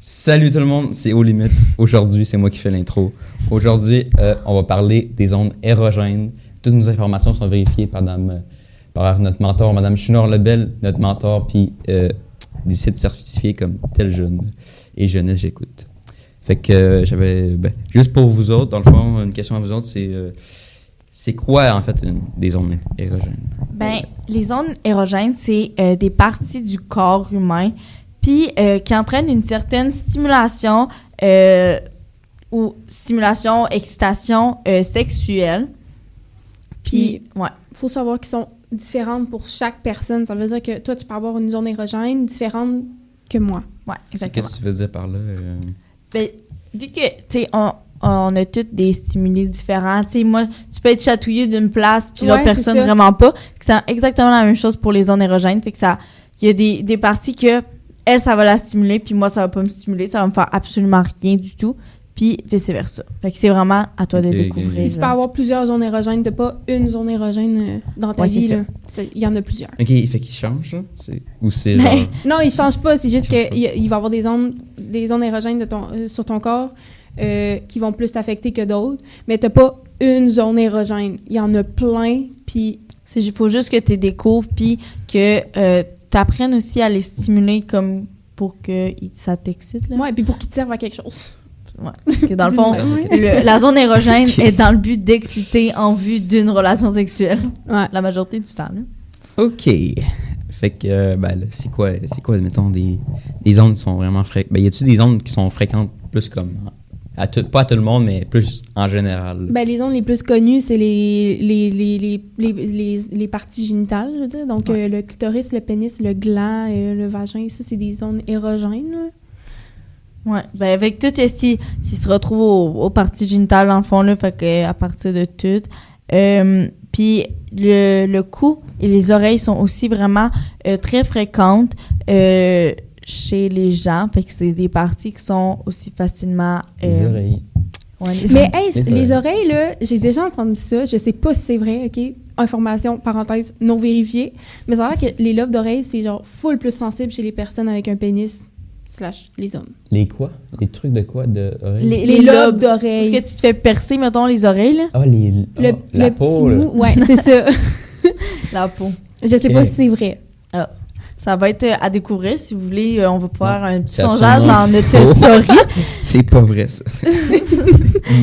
Salut tout le monde, c'est Aux Limites. Aujourd'hui, c'est moi qui fais l'intro. Aujourd'hui, on va parler des ondes érogènes. Toutes nos informations sont vérifiées par notre mentor, Mme Chunor Lebel, notre mentor, puis des sites certifiés comme Tel Jeune et Jeunesse J'écoute. Fait que juste pour vous autres, dans le fond, une question à vous autres, c'est quoi en fait des ondes érogènes? Les ondes érogènes, c'est des parties du corps humain puis qui entraînent une certaine stimulation ou stimulation, excitation sexuelle. Puis, faut savoir qu'ils sont différentes pour chaque personne. Ça veut dire que toi, tu peux avoir une zone érogène différente que moi. Ouais, exactement. Qu'est-ce que tu veux dire par là? Vu que, tu sais, on a tous des stimuli différents. Tu sais, moi, tu peux être chatouillé d'une place, puis l'autre personne vraiment pas. C'est exactement la même chose pour les zones érogènes. Fait que il y a des parties que, elle, ça va la stimuler, puis moi, ça va pas me stimuler. Ça va me faire absolument rien du tout. Puis vice-versa. Fait que c'est vraiment à toi de découvrir. Tu peux avoir plusieurs zones érogènes, t'as pas une zone érogène dans ta vie. Là. Il y en a plusieurs. OK, fait qu'il change, là? Ou c'est genre... Non, il change pas. C'est juste qu'il va y avoir des zones érogènes sur ton corps qui vont plus t'affecter que d'autres. Mais t'as pas une zone érogène. Il y en a plein, puis... Il faut juste que tu découvres, puis que tu apprennes aussi à les stimuler comme pour que ça t'excite. Ouais, puis pour qu'ils te servent à quelque chose. Ouais. Parce que dans le fond, la zone érogène est dans le but d'exciter en vue d'une relation sexuelle. Ouais. La majorité du temps. Là. OK. Fait que, c'est quoi, mettons, des ondes qui sont vraiment fréquentes? Y a-t-il des ondes qui sont fréquentes plus comme... pas à tout le monde, mais plus en général? Les ondes les plus connues, c'est les parties génitales, je veux dire. Donc, le clitoris, le pénis, le gland, le vagin, ça, c'est des zones érogènes, là. Ouais, avec tout ce qui se retrouve aux parties génitales, dans le fond, là, fait que à partir de tout. Puis le cou et les oreilles sont aussi vraiment très fréquentes chez les gens, fait que c'est des parties qui sont aussi facilement... les oreilles. Ouais, les oreilles, là, j'ai déjà entendu ça, je sais pas si c'est vrai, OK? Information, parenthèse, non vérifiée, mais ça a l'air que les lobes d'oreilles, c'est genre full plus sensible chez les personnes avec un pénis / les hommes. Les quoi? Les trucs de quoi? D'oreilles? Les lobes d'oreilles. Est-ce que tu te fais percer, mettons, les oreilles, là? Ah, la peau, là. Ouais, c'est ça. La peau. Je sais pas si c'est vrai. Ah. Ça va être à découvrir. Si vous voulez, on va faire un petit sondage dans notre story. C'est pas vrai, ça.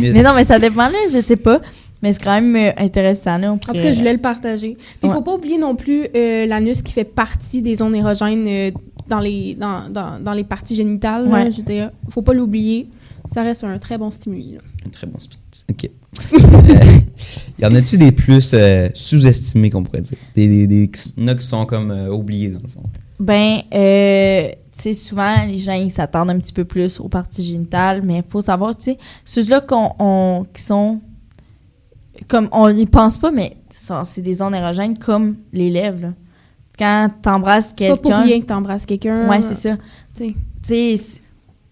Mais non, mais ça dépend, là. Je sais pas. Mais c'est quand même intéressant, là. En tout cas, je voulais le partager. Il faut pas oublier non plus l'anus qui fait partie des zones érogènes dans les parties génitales. Là, je veux dire, faut pas l'oublier. Ça reste un très bon stimuli. Là. Un très bon stimuli. OK. Y en a-tu des plus sous-estimés, qu'on pourrait dire? Des qui sont comme oubliés, dans le fond? Tu sais, souvent, les gens, ils s'attendent un petit peu plus aux parties génitales, mais il faut savoir, tu sais, ceux-là qui sont... Comme, on n'y pense pas, mais c'est des zones érogènes comme les lèvres, là. Quand t'embrasses quelqu'un... Pas pour rien que t'embrasses quelqu'un. Ouais, c'est ça. Tu sais,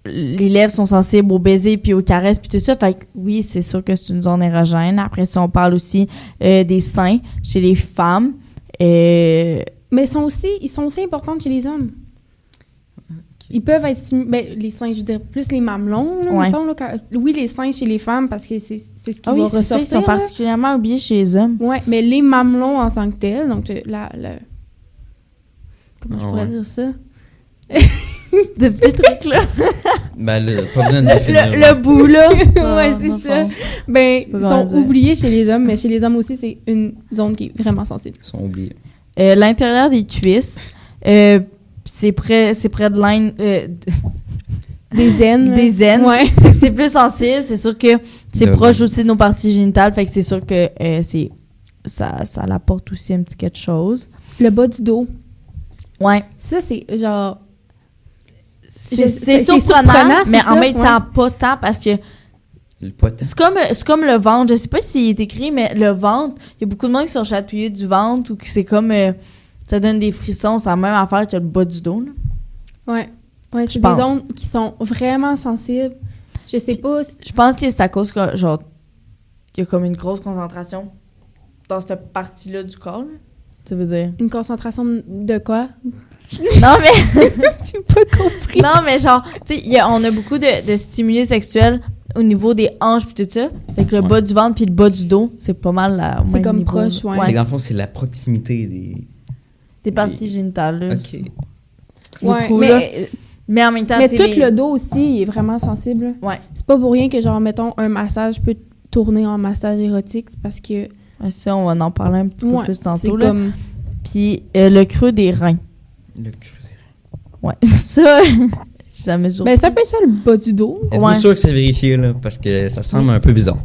les lèvres sont sensibles aux baisers puis aux caresses puis tout ça. Fait que oui, c'est sûr que c'est une zone érogène. Après ça, on parle aussi des seins chez les femmes. Mais ils sont aussi importants chez les hommes. Okay. Ils peuvent être... les seins, je veux dire, plus les mamelons, là, mettons, là, oui, les seins chez les femmes, parce que c'est ce qui va ressortir. Ils sont particulièrement oubliés chez les hommes. Oui, mais les mamelons en tant que tels, donc comment je pourrais dire ça? De petits trucs, là. Pas besoin de définir. Le bout, là. Ouais, c'est ça. Ils sont oubliés chez les hommes, mais chez les hommes aussi, c'est une zone qui est vraiment sensible. Ils sont oubliés. L'intérieur des cuisses, c'est près de l'aine... des aines. Des aines. Ouais. C'est plus sensible. C'est sûr que c'est proche aussi de nos parties génitales. Fait que c'est sûr que ça l'apporte aussi un petit quelque chose. Le bas du dos. Ouais. Ça, c'est genre... C'est surprenant, mais en même temps pas tant parce que c'est comme le ventre. Je sais pas s'il est écrit, mais le ventre, il y a beaucoup de monde qui sont chatouillés du ventre ou que c'est comme... ça donne des frissons. C'est la même affaire que le bas du dos. Là. Ouais, c'est des zones qui sont vraiment sensibles. Je sais pas... Je pense que c'est à cause que, genre, il y a comme une grosse concentration dans cette partie-là du corps. Là. Ça veut dire... Une concentration de quoi? Non, mais... J'ai pas compris. Non, mais genre, tu sais, on a beaucoup de stimuli sexuels au niveau des hanches puis tout ça. Fait que le bas du ventre puis le bas du dos, c'est pas mal la C'est même comme niveau, proche, là. ouais. Mais dans le fond, c'est la proximité Des parties génitales, là. OK. Ouais, Beaucoup, là. Mais en même temps, mais tu tout sais, le dos aussi, il est vraiment sensible. Là. Ouais. C'est pas pour rien que, genre, mettons, un massage peut tourner en massage érotique, c'est parce que... Ouais, ça, on va en parler un petit peu plus c'est tantôt, là. comme... Puis le creux des reins. Le creux. Ouais, ça, j'ai jamais sûr. Ben, c'est un peu ça, le bas du dos. Êtes-vous Ouais. sûr que c'est vérifié, là? Parce que ça semble un peu bizarre.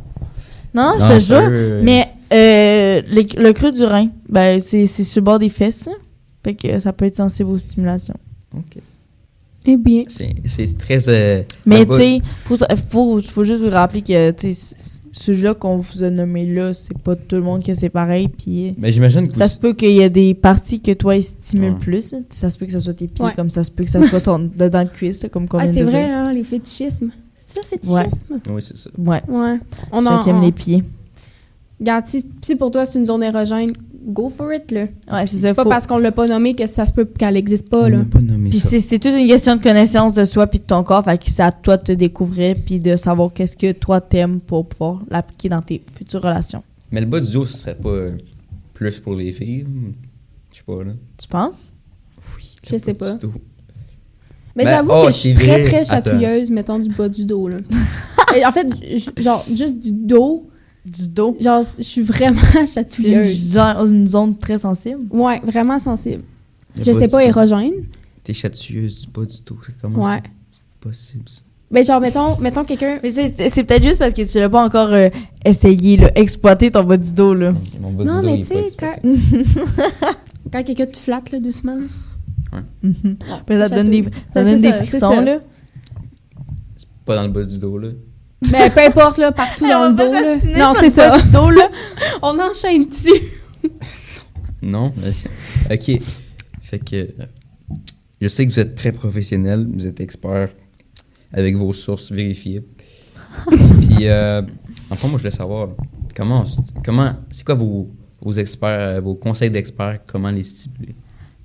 Non, je Non, te sérieux, jure. Mais le creux du rein, ben, c'est sur le bord des fesses. Hein. Fait que ça peut être sensible aux stimulations. OK. Eh bien. C'est très... Mais un tu sais, faut juste vous rappeler que tu sais, ce jeu qu'on vous a nommé là, c'est pas tout le monde que c'est pareil. Puis Mais j'imagine que ça se peut qu'il y a des parties que toi, ils stimulent Ouais. plus. Là. Ça se peut que ça soit tes pieds, Ouais. comme ça se peut que ça soit dedans le cuisse, là, comme qu'on Ah, vient c'est de vrai, dire. là, les fétichismes. C'est ça, fétichisme? Oui, c'est ça. Ouais. Ouais. On Chacun aime les pieds. Regarde, si pour toi, c'est une zone érogène, go for it, là. Ouais, c'est ça. C'est pas faut- parce qu'on l'a pas nommé que ça se peut qu'elle existe pas, On là. n'a pas nommé Puis ça. c'est toute une question de connaissance de soi puis de ton corps. Fait que c'est à toi de te découvrir puis de savoir qu'est-ce que toi t'aimes pour pouvoir l'appliquer dans tes futures relations. Mais le bas du dos, ce serait pas plus pour les filles? Je sais pas, là. Tu penses? Oui. Je sais pas. Du dos. Mais Ben, j'avoue oh, que je suis c'est très, vrai. très Attends. chatouilleuse, mettons, du bas du dos, là. Et en fait, genre, juste du dos, Du dos. genre, je suis vraiment C'est chatouilleuse. une zone très sensible. Ouais, vraiment sensible. Le Je bas sais du pas, dos. érogène. T'es chatouilleuse du bas du dos. C'est comment Ouais. c'est possible, ça? Ben, genre, mettons quelqu'un... Mais c'est peut-être juste parce que tu l'as pas encore essayé, là, exploiter ton bas du dos, là. Mon bas Non, du dos, mais il tu est pas sais, exploité. quand quelqu'un te flatte, là, doucement... Mais ça te donne des, ça Ben, donne c'est des ça, c'est frissons, ça. là. C'est pas dans le bas du dos, là. Ben, peu importe, là, partout dans le dos, là. Non, c'est ça. Dos, là. On enchaîne dessus. Non? OK. Fait que... Je sais que vous êtes très professionnel, vous êtes expert avec vos sources vérifiées. Puis, enfin, moi, je voulais savoir, comment c'est quoi vos experts, vos conseils d'experts, comment les stimuler?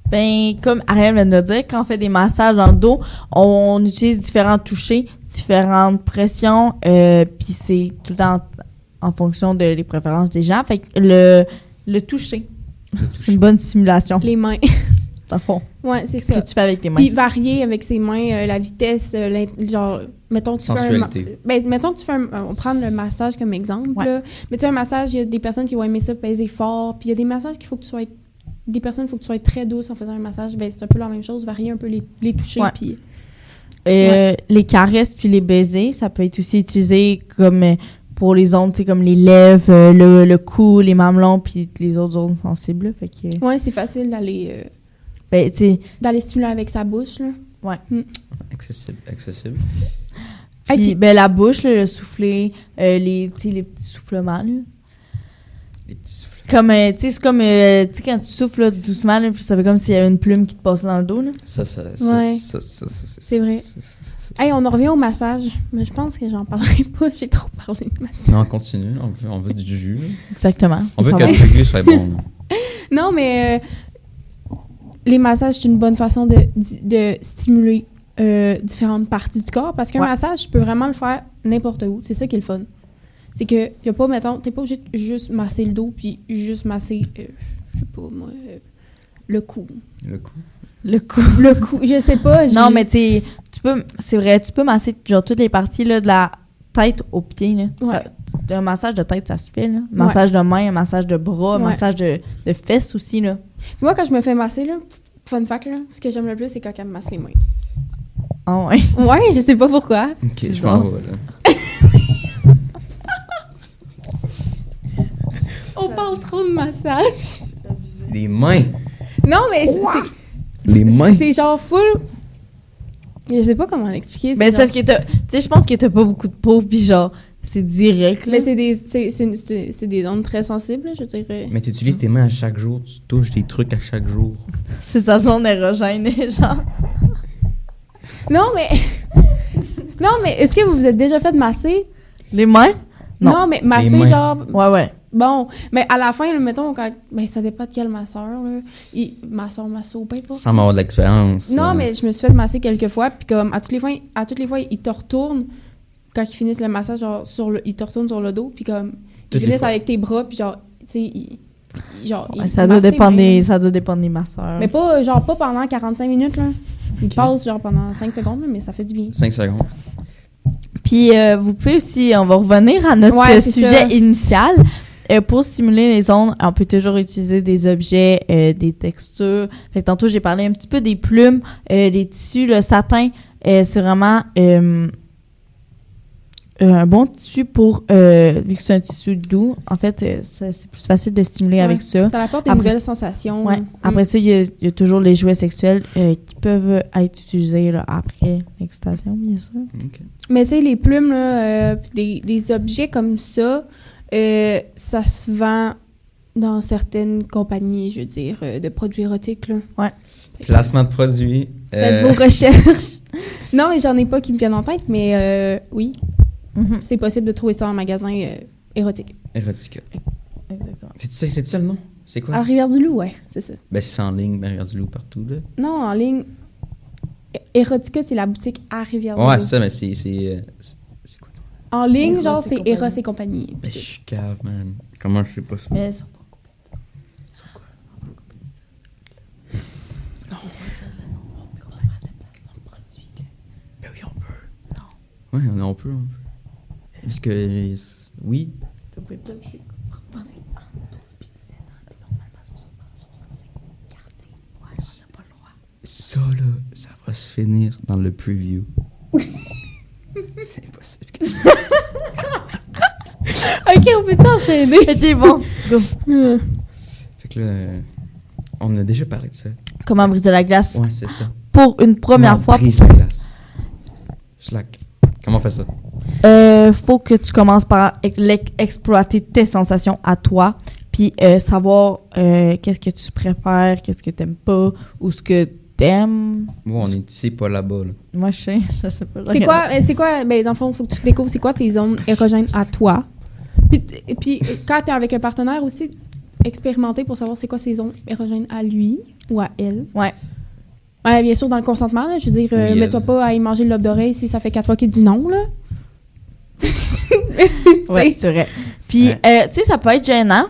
Ben, comme Ariel vient de le dire, quand on fait des massages dans le dos, on utilise différents touchés, différentes pressions, puis c'est tout le temps en fonction de les préférences des gens. Fait que le toucher, c'est une bonne stimulation, Les mains. dans le fond. Ouais, c'est Ce ça. que tu fais avec tes mains. Puis varier avec ses mains, la vitesse, genre, mettons que tu Sensualité. mettons que tu fais on va prendre le massage comme exemple, Ouais. là. Mais tu sais, un massage, il y a des personnes qui vont aimer ça peser fort, puis il y a des massages qu'il faut que tu sois... Des personnes, il faut que tu sois très douce en faisant un massage. Ben, c'est un peu la même chose, varier un peu les toucher, Ouais. puis... Les caresses puis les baisers, ça peut être aussi utilisé comme pour les zones, tu sais, comme les lèvres, le cou, les mamelons, puis les autres zones sensibles. Là. Fait que, Ouais, c'est facile d'aller ben, tu sais, stimuler avec sa bouche, là. Accessible. Et puis, puis- ben, la bouche, là, le souffler, tu sais, les petits soufflements, là. Les petits soufflets. Comme, tu sais, c'est comme, tu sais, quand tu souffles là, doucement, là, puis ça fait comme s'il y avait une plume qui te passait dans le dos, là. Ouais. C'est vrai. c'est- Hey, on en revient au massage. Mais je pense que j'en parlerai pas. J'ai trop parlé de massage. Non, on continue. On veut du jus. Là. Exactement. On veut Ça que va. le jus soit bon. là. Non, mais les massages, c'est une bonne façon de stimuler différentes parties du corps. Parce qu'un Ouais. massage, tu peux vraiment le faire n'importe où. C'est ça qui est le fun. C'est que, y a pas, mettons, t'es pas obligé de juste masser le dos, puis juste masser, je sais pas, moi, le cou. Le coup. Le cou. Le cou, je sais pas. Non, mais tu sais, c'est vrai, tu peux masser genre toutes les parties là, de la tête aux pieds. Là. Ouais. Un massage de tête, ça se fait. Là. Un massage de main, un massage de bras, un Ouais. massage de fesses aussi. Là. Moi, quand je me fais masser, là, petite fun fact, là, ce que j'aime le plus, c'est quand elle me masse les mains. Ah ouais. Ouais, je sais pas pourquoi. Ok, C'est je m'en bon. vais là. On parle trop de massage. Les mains. Non, mais Les mains. c'est genre full. Je sais pas comment l'expliquer. Mais c'est parce que tu sais, je pense que t'as pas beaucoup de peau, puis genre, c'est direct. Là. Mais c'est des zones très sensibles, là, je dirais. Mais tu utilises tes mains à chaque jour. Tu touches des trucs à chaque jour. C'est sa zone érogène, genre. Non, mais. Non, mais est-ce que vous vous êtes déjà fait masser? Les mains? Non. mais masser, Les mains. genre. Ouais, ouais. Bon, mais à la fin, là, mettons, ça dépend de quelle masseur, là. Masso, peu importe. Sans avoir de l'expérience. Non, mais je me suis fait masser quelques fois, puis comme, à toutes les fois, ils te retournent, quand ils finissent le massage, genre, ils te retournent sur le dos, puis comme, ils finissent avec tes bras, puis genre, tu sais, ça doit dépendre des masseurs. Mais pas pendant 45 minutes, là. Ils passent, genre, pendant 5 secondes, mais ça fait du bien. 5 secondes. Puis, vous pouvez aussi, on va revenir à notre sujet initial. Pour stimuler les ondes, on peut toujours utiliser des objets, des textures. Fait que tantôt, j'ai parlé un petit peu des plumes, des tissus. Le satin, c'est vraiment un bon tissu vu que c'est un tissu doux. En fait, c'est plus facile de stimuler avec ça. Ça apporte des nouvelles sensations. Ouais. Après ça, il y a toujours les jouets sexuels qui peuvent être utilisés là, après l'excitation, bien sûr. Okay. Mais tu sais, les plumes, là, des objets comme ça, ça se vend dans certaines compagnies, je veux dire, de produits érotiques, là. Ouais. Placement de produits. Faites vos recherches. Non, mais j'en ai pas qui me viennent en tête, mais oui. Mm-hmm. C'est possible de trouver ça en magasin érotique. Erotica. Exactement. C'est ça le nom? C'est quoi? À Rivière-du-Loup, ouais, c'est ça. Ben, c'est en ligne, Rivière-du-Loup partout, là. Non, en ligne. Erotica, c'est la boutique à Rivière-du-Loup. Ouais, c'est ça, mais c'est quoi? En ligne, genre, c'est Eros et compagnie. Ben, je suis cave, man. Comment je sais pas ça? Mais sur quoi? Non. Ben oui, on peut. Non. Ouais, on peut. Parce que... Oui. Ça peut être aussi. Ça, là, ça va se finir dans le preview. C'est impossible que je OK, on peut t'enchaîner. OK, bon. Go. Fait que là, on a déjà parlé de ça. Comment briser la glace? Ouais, c'est ça. Pour une première fois. Brise la glace. Slack. Comment on fait ça? Faut que tu commences par exploiter tes sensations à toi, puis savoir qu'est-ce que tu préfères, qu'est-ce que t'aimes pas, ou ce que t'aimes. Moi, on est ici, pas là-bas, là. Moi, je sais pas. C'est quoi, ben, dans le fond, faut que tu découvres c'est quoi tes zones érogènes à toi. Puis quand t'es avec un partenaire aussi, expérimenter pour savoir c'est quoi ses zones érogènes à lui ou à elle. Ouais. Ouais, bien sûr, dans le consentement, là, je veux dire, oui, mets-toi pas à y manger le lobe d'oreille si ça fait 4 fois qu'il dit non, là. Ouais, c'est vrai. Puis, tu sais, ça peut être gênant.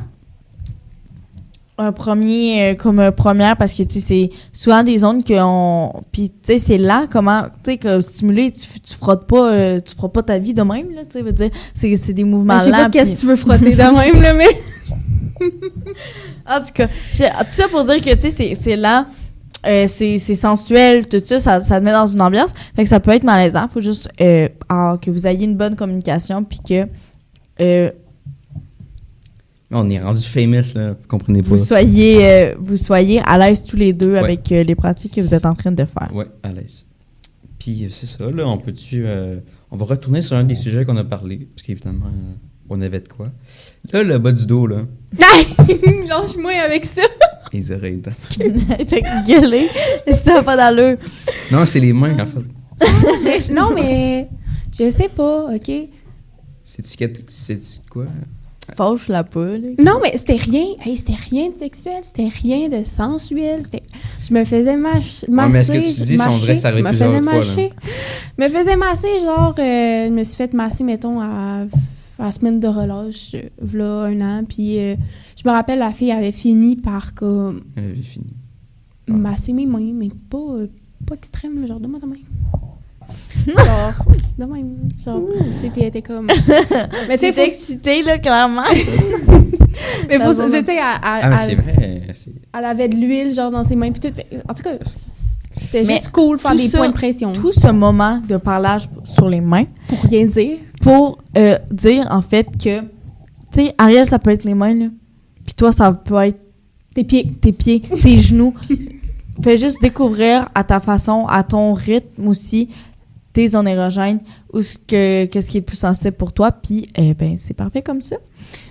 Un premier, comme première, parce que, tu sais, c'est souvent des zones qu'on... Puis, tu sais, c'est là, comment... Tu sais, que stimuler, tu feras pas ta vie de même, là, tu sais, veut dire, c'est des mouvements lents. Je sais pas qu'est-ce que tu veux frotter de même, là, mais... En tout cas, tout ça pour dire que, tu sais, c'est là... c'est sensuel, tout ça te met dans une ambiance. Fait que ça peut être malaisant. Faut juste que vous ayez une bonne communication, puis que On est rendu famous, là, vous comprenez pas. vous soyez à l'aise tous les deux avec les pratiques que vous êtes en train de faire. Ouais, à l'aise. Puis c'est ça, là, on va retourner sur un des sujets qu'on a parlé, parce qu'évidemment, on avait de quoi. Là, le bas du dos, là. Lâche-moi avec ça! Les oreilles, T'as gueulé, ça n'a pas d'allure. Non, c'est les mains, en fait. Non, mais je sais pas, OK? C'est quoi? Fâche-la pas, là. Non, mais c'était rien. Hey, c'était rien de sexuel, c'était rien de sensuel. Je me faisais masser. Mais est-ce que tu dis, on dirait que ça arrive plusieurs fois, là? Je me faisais masser, genre, je me suis fait masser, mettons, à la semaine de relâche, v'là 1 an, puis je me rappelle, la fille avait fini par, comme... Elle avait fini. Masser mes mains, mais pas extrême, genre, de moi de même. Genre, de même, genre, tu sais, puis elle était comme... Mais tu sais, excitée, là, clairement. Mais tu sais, mais c'est vrai. Elle avait de l'huile, genre, dans ses mains, puis tout. En tout cas, c'était juste cool faire des points de pression. Tout ce moment de parlage sur les mains... Pour rien dire. Pour dire, en fait, que... Tu sais, Ariel, ça peut être les mains, là. Puis toi, ça peut être... Tes pieds, tes genoux. Fais juste découvrir à ta façon, à ton rythme aussi, tes zones érogènes, ou qu'est-ce qui est le plus sensible pour toi, puis ben c'est parfait comme ça.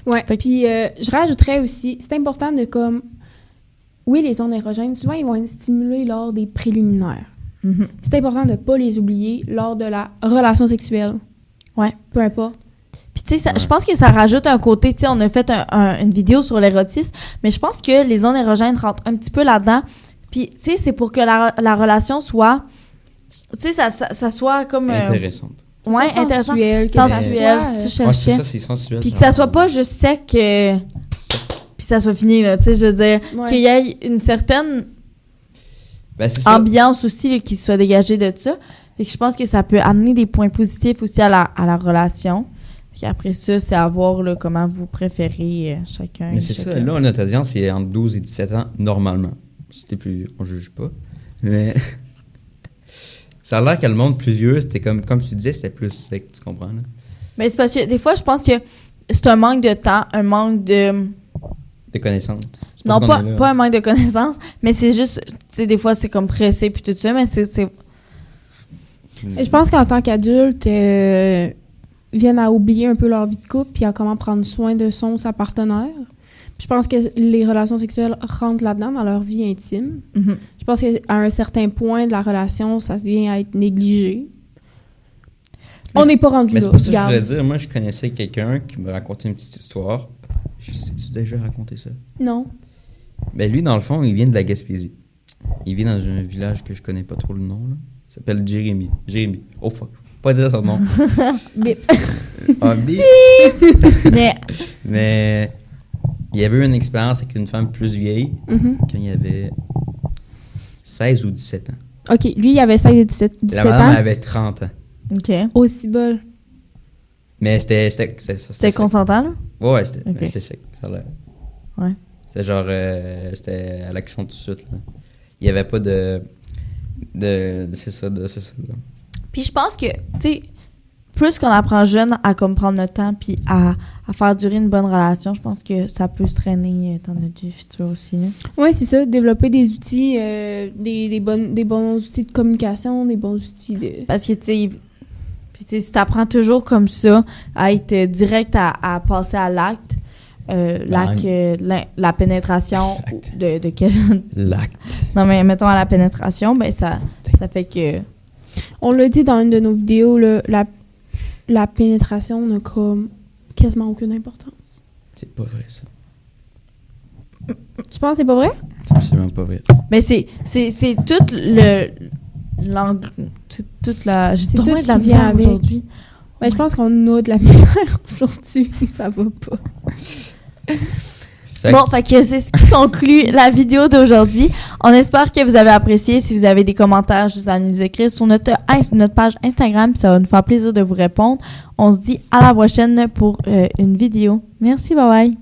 Ouais, puis je rajouterais aussi, c'est important de comme... Oui, les zones érogènes, souvent, ils vont être stimulés lors des préliminaires. Mm-hmm. C'est important de ne pas les oublier lors de la relation sexuelle. Ouais. Peu importe. Puis tu sais, je pense que ça rajoute un côté, tu sais, on a fait une vidéo sur l'érotisme, mais je pense que les zones érogènes rentrent un petit peu là-dedans. Puis tu sais, c'est pour que la relation soit, tu sais, ça soit comme... intéressante. Ouais, intéressant. Sensuel, si tu cherchais. Ouais, c'est ça, c'est sensuel. Puis que ça soit pas juste sec, puis ça soit fini, là, tu sais, je veux dire, qu'il y ait une certaine ambiance aussi là, qui soit dégagée de ça. Fait que je pense que ça peut amener des points positifs aussi à la relation. Puis après ça, c'est à voir là, comment vous préférez chacun. Mais c'est ça, là, notre audience, c'est entre 12 et 17 ans, normalement. Si t'es plus vieux, on juge pas. Mais ça a l'air que le monde plus vieux, c'était comme tu disais, c'était plus sec, tu comprends, là? Mais c'est parce que des fois, je pense que c'est un manque de temps, un manque de... De connaissances. Non, pas un manque de connaissances, mais c'est juste, tu sais, des fois, c'est comme pressé puis tout ça, mais c'est... Je pense qu'en tant qu'adulte, viennent à oublier un peu leur vie de couple puis à comment prendre soin de sa partenaire. Puis je pense que les relations sexuelles rentrent là-dedans dans leur vie intime. Mm-hmm. Je pense qu'à un certain point de la relation, ça vient à être négligé. On n'est pas rendu là. Mais c'est pas ça que je voulais dire. Moi, je connaissais quelqu'un qui me racontait une petite histoire. Je sais-tu déjà raconté ça? Non. Ben lui, dans le fond, il vient de la Gaspésie. Il vit dans un village que je connais pas trop le nom, là. Il s'appelle Jérémy. Jérémy. Oh fuck. Pas dire son nom. Bip. Ah, bip. Mais il y avait eu une expérience avec une femme plus vieille quand il avait 16 ou 17 ans. OK. Lui, il avait 16 et 17 ans. La madame avait 30 ans. OK. Aussi bol. Mais c'était consentant, là? Ouais, c'était sec. Ça a l'air. Ouais. C'était genre... c'était à l'action tout de suite, là. Il n'y avait pas de c'est ça, là. Puis je pense que, tu sais, plus qu'on apprend jeune à comme prendre notre temps puis à faire durer une bonne relation, je pense que ça peut se traîner dans notre vie future aussi, là. Oui, c'est ça. Développer des outils, des bons outils de communication, des bons outils de... Parce que, tu sais, si t'apprends toujours comme ça, à être direct à passer à l'acte, la pénétration de quel... L'acte. Non, mais mettons à la pénétration, ben ça fait que... On l'a dit dans une de nos vidéos, là, la pénétration n'a comme quasiment aucune importance. C'est pas vrai, ça. Tu penses que c'est pas vrai? C'est absolument pas vrai. Mais c'est tout l'angle... C'est toute la... J'ai tout tellement de la qui vient misère avec. aujourd'hui. Ouais. Je pense qu'on a de la misère aujourd'hui. Ça va pas. Bon, fait que c'est ce qui conclut la vidéo d'aujourd'hui. On espère que vous avez apprécié. Si vous avez des commentaires, juste à nous écrire sur notre page Instagram, puis ça va nous faire plaisir de vous répondre. On se dit à la prochaine pour une vidéo. Merci, bye bye!